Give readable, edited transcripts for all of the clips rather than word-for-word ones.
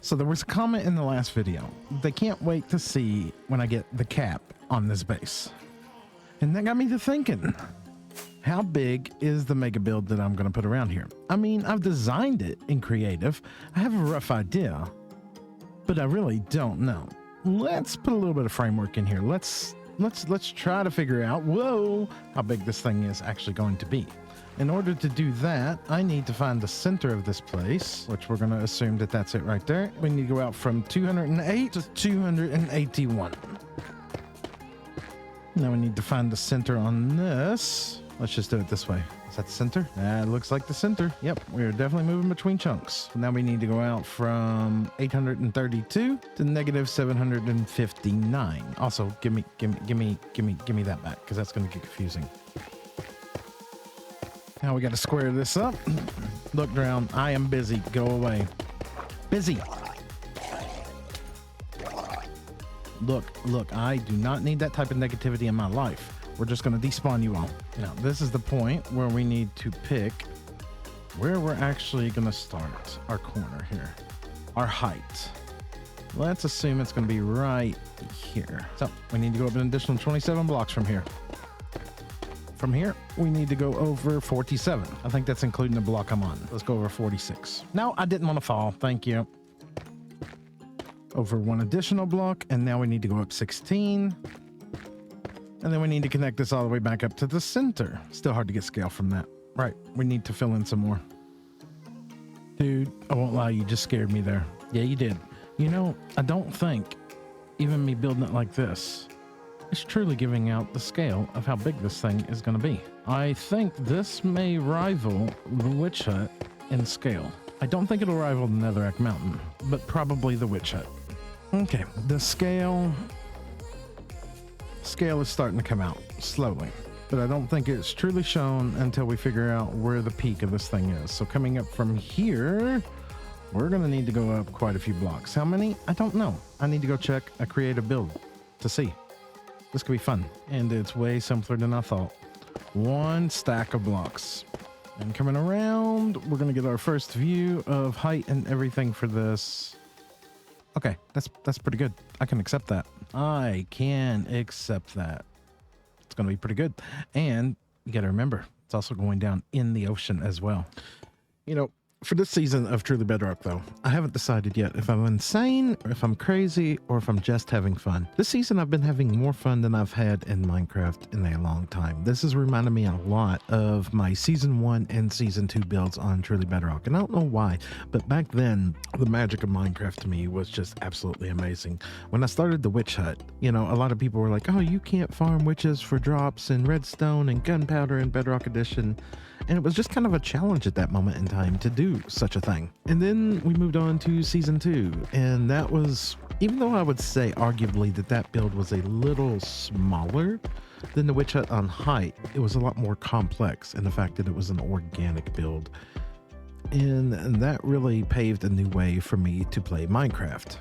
So there was a comment in the last video. They can't wait to see when I get the cap on this base. And that got me to thinking, how big is the mega build that I'm going to put around here? I mean, I've designed it in creative. I have a rough idea, but I really don't know. Let's put a little bit of framework in here. Let's try to figure out, whoa, how big this thing is actually going to be. In order to do that, I need to find the center of this place, which we're going to assume that that's it right there. We need to go out from 208 to 281. Now we need to find the center on this. Let's just do it this way. Is that the center? That looks like the center. Yep, we're definitely moving between chunks. Now we need to go out from 832 to negative 759. Also, give me that back, because that's going to get confusing. Now we got to square this up. Look, Drown, I am busy. Go away. Busy. Look, I do not need that type of negativity in my life. We're just going to despawn you all. Now, this is the point where we need to pick where we're actually going to start our corner here. Our height. Let's assume it's going to be right here. So we need to go up an additional 27 blocks from here. From here, we need to go over 47. I think that's including the block I'm on. Let's go over 46. No, I didn't want to fall. Thank you. Over one additional block, and now we need to go up 16. And then we need to connect this all the way back up to the center. Still hard to get scale from that. Right, we need to fill in some more. Dude, I won't lie, you just scared me there. Yeah, you did. You know, I don't think even me building it like this is truly giving out the scale of how big this thing is going to be. I think this may rival the Witch Hut in scale. I don't think it'll rival the Netherrack Mountain, but probably the Witch Hut. Okay, the scale is starting to come out slowly, but I don't think it's truly shown until we figure out where the peak of this thing is. So coming up from here, we're going to need to go up quite a few blocks. How many? I don't know. I need to go check a creative build to see. This could be fun, and it's way simpler than I thought. One stack of blocks. And coming around, we're going to get our first view of height and everything for this. Okay, that's pretty good. I can accept that. I can accept that. It's going to be pretty good. And you got to remember, it's also going down in the ocean as well. You know, for this season of Truly Bedrock, though, I haven't decided yet if I'm insane, or if I'm crazy, or if I'm just having fun. This season, I've been having more fun than I've had in Minecraft in a long time. This has reminded me a lot of my Season 1 and Season 2 builds on Truly Bedrock. And I don't know why, but back then, the magic of Minecraft to me was just absolutely amazing. When I started the Witch Hut, you know, a lot of people were like, oh, you can't farm witches for drops and redstone and gunpowder in Bedrock Edition. And it was just kind of a challenge at that moment in time to do such a thing. And then we moved on to Season 2, and that was, even though I would say arguably that build was a little smaller than the Witch Hut on height, it was a lot more complex in the fact that it was an organic build. And that really paved a new way for me to play Minecraft.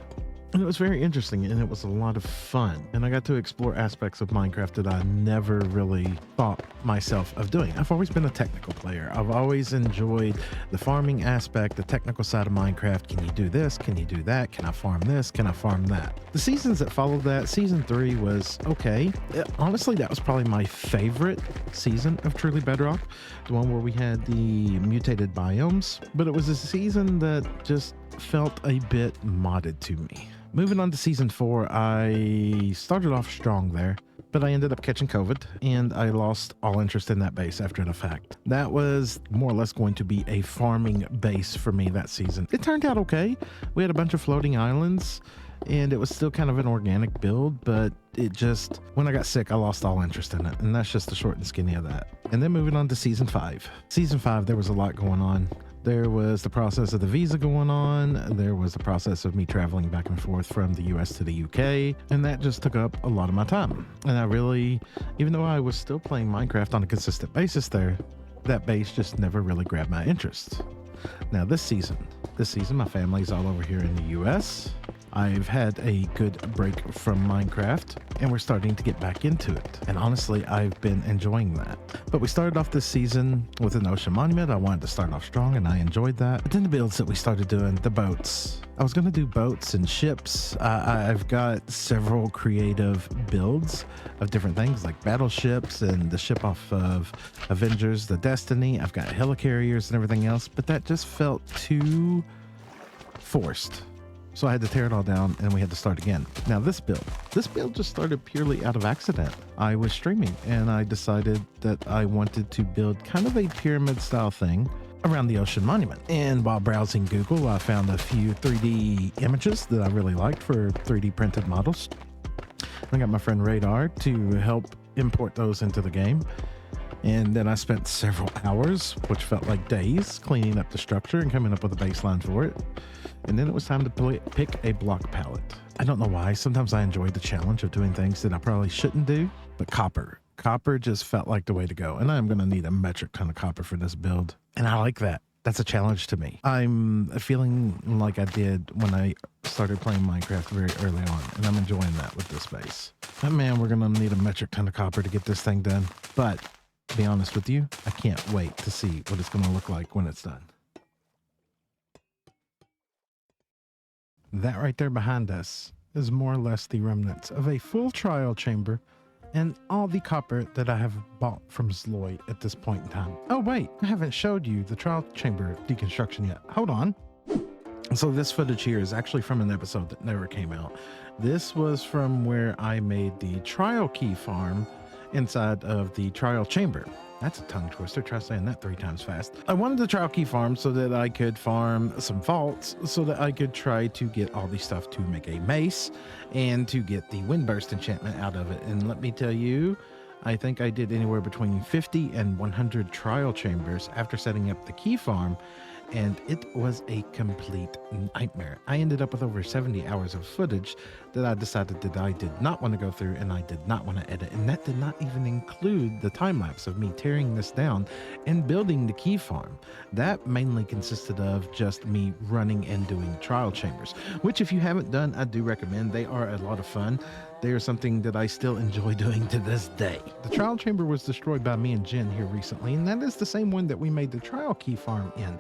And it was very interesting, and it was a lot of fun. And I got to explore aspects of Minecraft that I never really thought myself of doing. I've always been a technical player. I've always enjoyed the farming aspect, the technical side of Minecraft. Can you do this? Can you do that? Can I farm this? Can I farm that? The seasons that followed that, Season 3 was okay. Honestly, that was probably my favorite season of Truly Bedrock, the one where we had the mutated biomes. But it was a season that just felt a bit modded to me. Moving on to Season 4, I started off strong there, but I ended up catching COVID, and I lost all interest in that base after the fact. That was more or less going to be a farming base for me that season. It turned out okay. We had a bunch of floating islands, and it was still kind of an organic build, but it just, when I got sick, I lost all interest in it, and that's just the short and skinny of that. And then moving on to Season 5. Season 5, there was a lot going on. There was the process of the visa going on. There was the process of me traveling back and forth from the US to the UK. And that just took up a lot of my time. And I really, even though I was still playing Minecraft on a consistent basis there, that base just never really grabbed my interest. Now this season, my family's all over here in the US. I've had a good break from Minecraft and we're starting to get back into it. And honestly, I've been enjoying that. But we started off this season with an ocean monument. I wanted to start off strong and I enjoyed that. But then the builds that we started doing, the boats. I was going to do boats and ships. I've got several creative builds of different things like battleships and the ship off of Avengers, the Destiny. I've got helicarriers and everything else, but that just felt too forced. So I had to tear it all down and we had to start again. Now this build just started purely out of accident. I was streaming and I decided that I wanted to build kind of a pyramid style thing around the ocean monument. And while browsing Google, I found a few 3D images that I really liked for 3D printed models. I got my friend Radar to help import those into the game. And then I spent several hours, which felt like days, cleaning up the structure and coming up with a baseline for it. And then it was time to pick a block palette. I don't know why. Sometimes I enjoy the challenge of doing things that I probably shouldn't do, but copper just felt like the way to go. And I'm going to need a metric ton of copper for this build. And I like that. That's a challenge to me. I'm feeling like I did when I started playing Minecraft very early on, and I'm enjoying that with this base. But man, we're going to need a metric ton of copper to get this thing done. But to be honest with you, I can't wait to see what it's going to look like when it's done. That right there behind us is more or less the remnants of a full trial chamber and all the copper that I have bought from Zloy at this point in time. Oh wait, I haven't showed you the trial chamber deconstruction yet. Hold on. So this footage here is actually from an episode that never came out. This was from where I made the trial key farm inside of the trial chamber. That's a tongue twister. Try saying that 3 times fast. I wanted the trial key farm so that I could farm some vaults so that I could try to get all the stuff to make a mace and to get the windburst enchantment out of it. And let me tell you, I think I did anywhere between 50 and 100 trial chambers after setting up the key farm, and it was a complete nightmare. I ended up with over 70 hours of footage that I decided that I did not want to go through and I did not want to edit. And that did not even include the time lapse of me tearing this down and building the key farm. That mainly consisted of just me running and doing trial chambers, which if you haven't done, I do recommend. They are a lot of fun. They are something that I still enjoy doing to this day. The trial chamber was destroyed by me and Jen here recently, and that is the same one that we made the trial key farm in.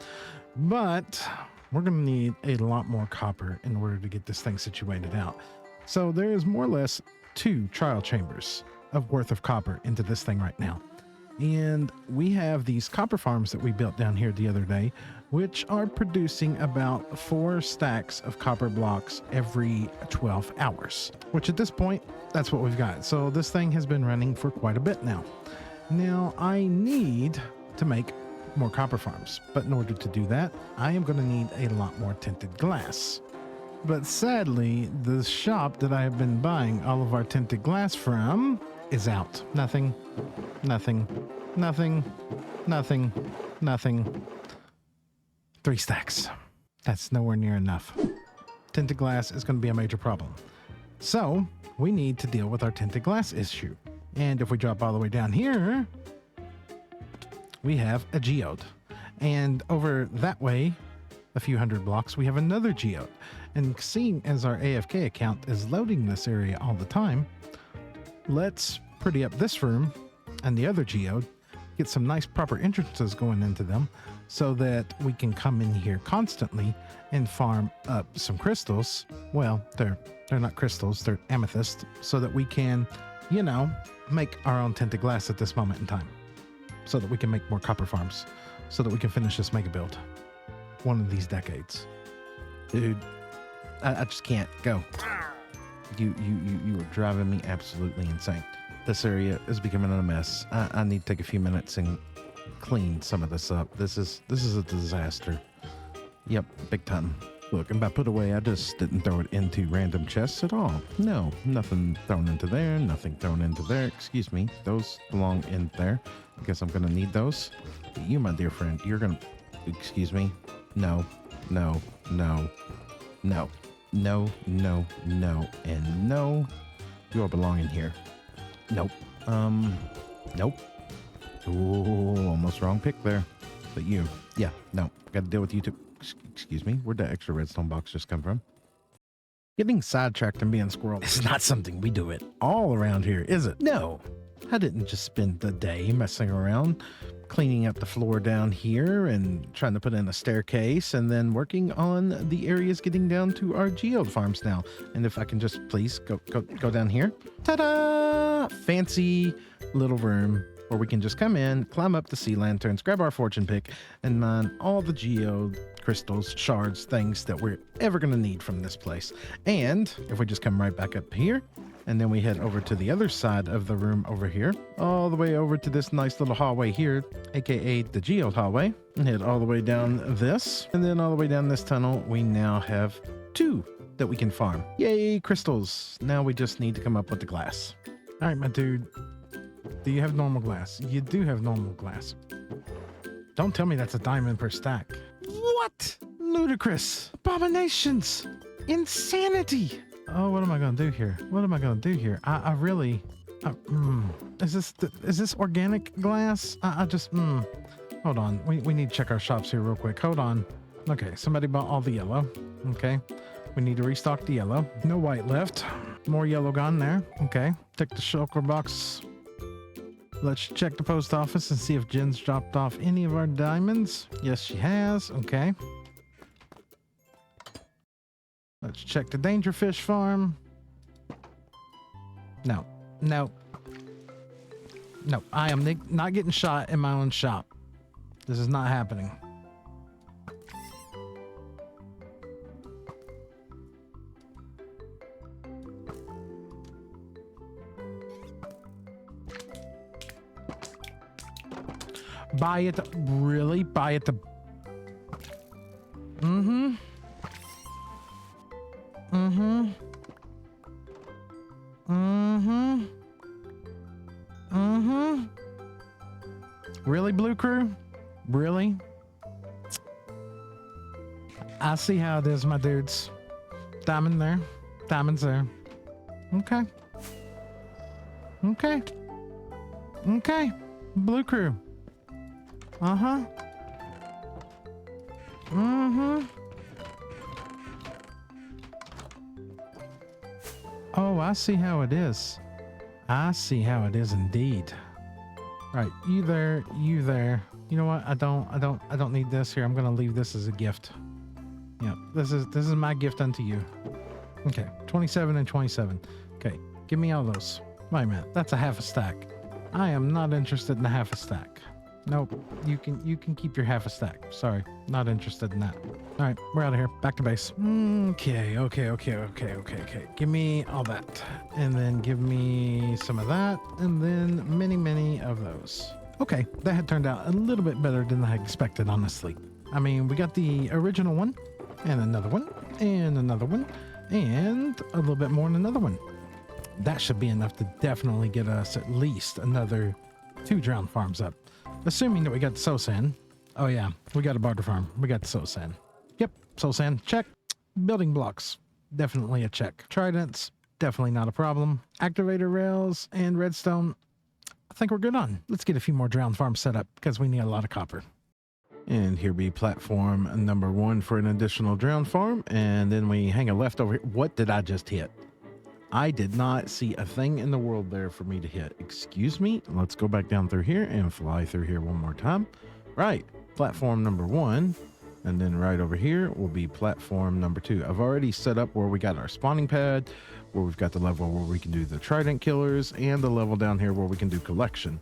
But we're going to need a lot more copper in order to get this thing situated out. So there is more or less 2 trial chambers of worth of copper into this thing right now. And we have these copper farms that we built down here the other day, which are producing about 4 stacks of copper blocks every 12 hours, which at this point, that's what we've got. So this thing has been running for quite a bit now. Now I need to make more copper farms, but in order to do that, I am going to need a lot more tinted glass. But sadly, the shop that I have been buying all of our tinted glass from is out. Nothing. 3 stacks. That's nowhere near enough. Tinted glass is going to be a major problem. So we need to deal with our tinted glass issue. And if we drop all the way down here, we have a geode. And over that way, a few hundred blocks, we have another geode. And seeing as our AFK account is loading this area all the time, let's pretty up this room and the other geode, get some nice proper entrances going into them so that we can come in here constantly and farm up some crystals. Well, they're not crystals, they're amethyst, so that we can, you know, make our own tinted glass at this moment in time, so that we can make more copper farms, so that we can finish this mega build one of these decades. Dude, I just can't go. You are driving me absolutely insane. This area is becoming a mess. I need to take a few minutes and clean some of this up. This is a disaster. Yep, big time. Look, and by put away, I just didn't throw it into random chests at all. No, nothing thrown into there, nothing thrown into there. Excuse me, those belong in there. I guess I'm gonna need those. But you, my dear friend, you're gonna, excuse me. No, no, no, no, no, no, no, and no. You all belong in here. Nope. Nope. Ooh, almost wrong pick there. But you, yeah, no, got to deal with you too. Excuse me, where'd that extra redstone box just come from? Getting sidetracked and being squirrel is not something we do it all around here, is it? No, I didn't just spend the day messing around, cleaning up the floor down here and trying to put in a staircase and then working on the areas getting down to our geode farms now. And if I can just please go down here. Ta-da! Fancy little room where we can just come in, climb up the sea lanterns, grab our fortune pick, and mine all the geode crystals, shards, things that we're ever going to need from this place. And if we just come right back up here, and then we head over to the other side of the room over here, all the way over to this nice little hallway here, aka the geode hallway, and head all the way down this, and then all the way down this tunnel, we now have 2 that we can farm. Yay, crystals. Now we just need to come up with the glass. All right, my dude. Do you have normal glass? You do have normal glass. Don't tell me that's a diamond per stack. What? Ludicrous. Abominations. Insanity. Oh, what am I going to do here? What am I going to do here? I really... Is this organic glass? Hold on. We need to check our shops here real quick. Hold on. Okay, somebody bought all the yellow. Okay. We need to restock the yellow. No white left. More yellow gone there. Okay. Take the shulker box. Let's check the post office and see if Jen's dropped off any of our diamonds. Yes, she has. Okay. Let's check the Dangerfish farm. No. I am not getting shot in my own shop. This is not happening. Buy it. Really? Buy it. Really, Blue Crew? Really? I see how it is, my dudes. Diamond there. Diamond's there. Okay. Blue Crew. Oh, I see how it is. I see how it is indeed. Right, you there. You know what? I don't need this here. I'm gonna leave this as a gift. Yeah, this is my gift unto you. Okay, 27 and 27. Okay, give me all those. Wait a minute, that's a half a stack. I am not interested in a half a stack. Nope, you can keep your half a stack. Sorry, not interested in that. All right, we're out of here. Back to base. Okay. Give me all that, and then give me some of that, and then many of those. Okay, that had turned out a little bit better than I expected, honestly. I mean, we got the original one, and another one, and another one, and a little bit more in another one. That should be enough to definitely get us at least another 2 drowned farms up. Assuming that we got the soul sand. Oh yeah, we got a barter farm. We got the soul sand. Yep, soul sand, check. Building blocks, definitely a check. Tridents, definitely not a problem. Activator rails and redstone, I think we're good on. Let's get a few more drowned farms set up because we need a lot of copper. And here be platform number 1 for an additional drowned farm. And then we hang a left over here. What did I just hit? I did not see a thing in the world there for me to hit. Excuse me. Let's go back down through here and fly through here one more time. Right. Platform number 1. And then right over here will be platform number 2. I've already set up where we got our spawning pad, where we've got the level where we can do the trident killers, and the level down here where we can do collection.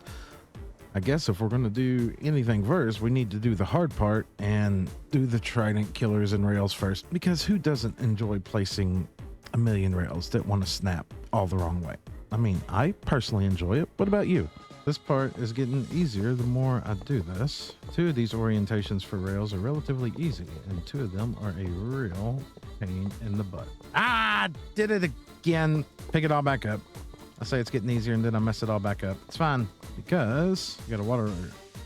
I guess if we're going to do anything first, we need to do the hard part and do the trident killers and rails first, because who doesn't enjoy placing a million rails that want to snap all the wrong way? I mean, I personally enjoy it. What about you? This part is getting easier the more I do this. 2 of these orientations for rails are relatively easy, and 2 of them are a real pain in the butt. Ah, did it again. Pick it all back up. I say it's getting easier and then I mess it all back up. It's fine, because you got to water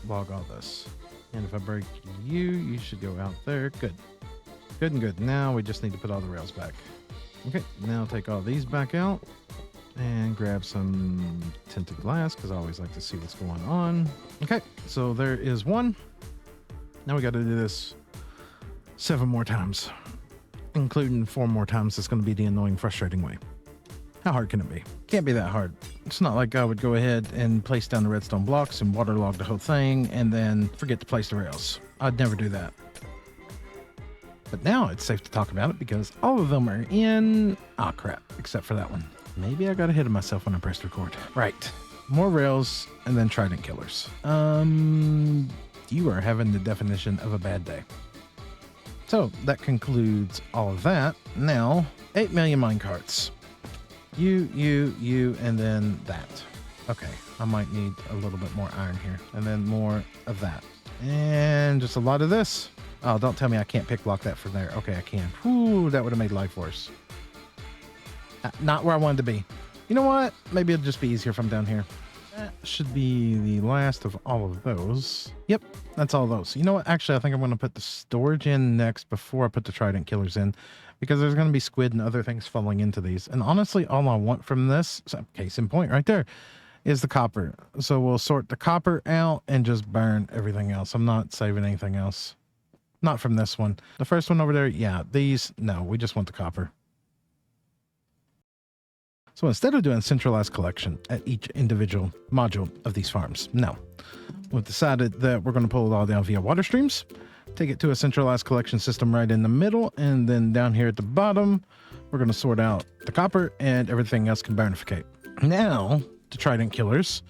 log all this. And if I break you, you should go out there. Good. Good and good. Now we just need to put all the rails back. Okay, now take all these back out and grab some tinted glass because I always like to see what's going on. Okay, so there is 1. Now we got to do this 7 more times, including 4 more times. It's going to be the annoying, frustrating way. How hard can it be? Can't be that hard. It's not like I would go ahead and place down the redstone blocks and waterlog the whole thing and then forget to place the rails. I'd never do that. But now it's safe to talk about it because all of them are in... Ah, crap. Except for that one. Maybe I got ahead of myself when I pressed record. Right. More rails and then trident killers. You are having the definition of a bad day. So that concludes all of that. Now, 8 million minecarts. You, and then that. Okay, I might need a little bit more iron here. And then more of that. And just a lot of this. Oh, don't tell me I can't pick block that from there. Okay, I can. Whew, that would have made life worse. Not where I wanted to be. You know what? Maybe it'll just be easier if I'm down here. That should be the last of all of those. Yep, that's all those. You know what? Actually, I think I'm going to put the storage in next before I put the trident killers in, because there's going to be squid and other things falling into these. And honestly, all I want from this, case in point right there, is the copper. So we'll sort the copper out and just burn everything else. I'm not saving anything else. Not from this one. The first one over there, yeah, these, no, we just want the copper. So instead of doing centralized collection at each individual module of these farms, no. We've decided that we're going to pull it all down via water streams, take it to a centralized collection system right in the middle, and then down here at the bottom, we're going to sort out the copper and everything else can bonificate. Now, the trident killers,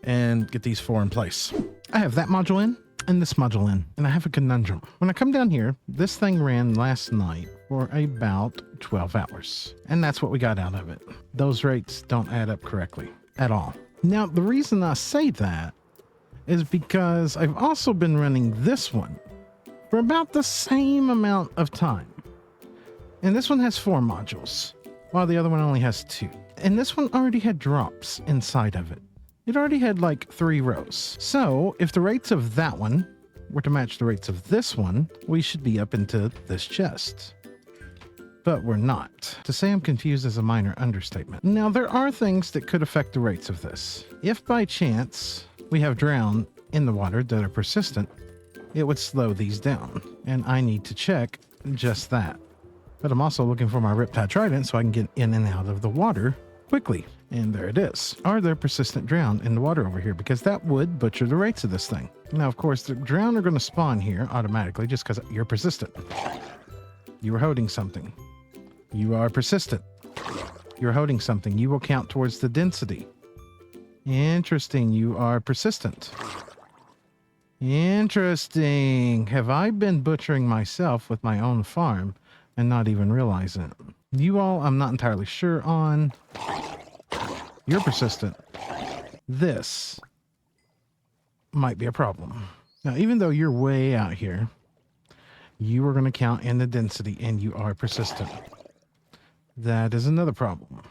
and get these 4 in place. I have that module in and this module in, and I have a conundrum. When I come down here, this thing ran last night for about 12 hours, and that's what we got out of it. Those rates don't add up correctly at all. Now, the reason I say that is because I've also been running this one for about the same amount of time. And this one has 4 modules, while the other one only has 2. And this one already had drops inside of it. It already had like 3 rows. So if the rates of that one were to match the rates of this one, we should be up into this chest. But we're not. To say I'm confused is a minor understatement. Now, there are things that could affect the rates of this. If by chance we have drown in the water that are persistent, it would slow these down. And I need to check just that. But I'm also looking for my Riptide Trident so I can get in and out of the water quickly. And there it is. Are there persistent drown in the water over here? Because that would butcher the rates of this thing. Now, of course, the drown are going to spawn here automatically just because you're persistent. You are holding something. You are persistent. You're holding something. You will count towards the density. Interesting. You are persistent. Interesting. Have I been butchering myself with my own farm and not even realizing it? You all, I'm not entirely sure on. You're persistent. This might be a problem. Now, even though you're way out here, you are going to count in the density and you are persistent. That is another problem.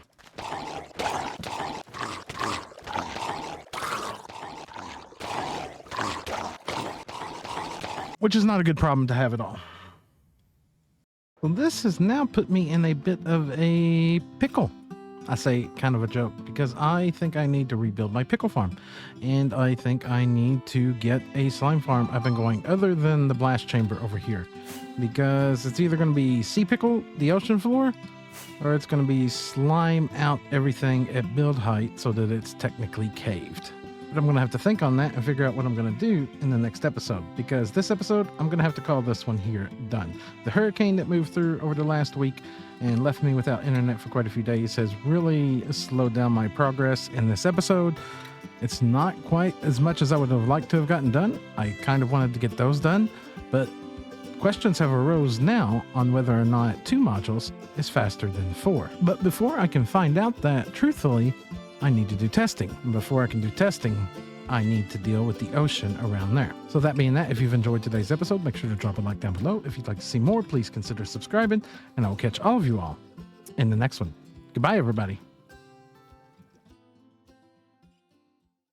Which is not a good problem to have at all. Well, this has now put me in a bit of a pickle. I say kind of a joke because I think I need to rebuild my pickle farm. And I think I need to get a slime farm up and going other than the blast chamber over here. Because it's either going to be sea pickle, the ocean floor, or it's going to be slime out everything at build height so that it's technically caved. But I'm going to have to think on that and figure out what I'm going to do in the next episode. Because this episode, I'm going to have to call this one here done. The hurricane that moved through over the last week and left me without internet for quite a few days has really slowed down my progress in this episode. It's not quite as much as I would have liked to have gotten done. I kind of wanted to get those done, but questions have arose now on whether or not 2 modules is faster than 4. But before I can find out that, truthfully, I need to do testing. And before I can do testing, I need to deal with the ocean around there. So that being that, if you've enjoyed today's episode, make sure to drop a like down below. If you'd like to see more, please consider subscribing, and I will catch all of you all in the next one. Goodbye, everybody.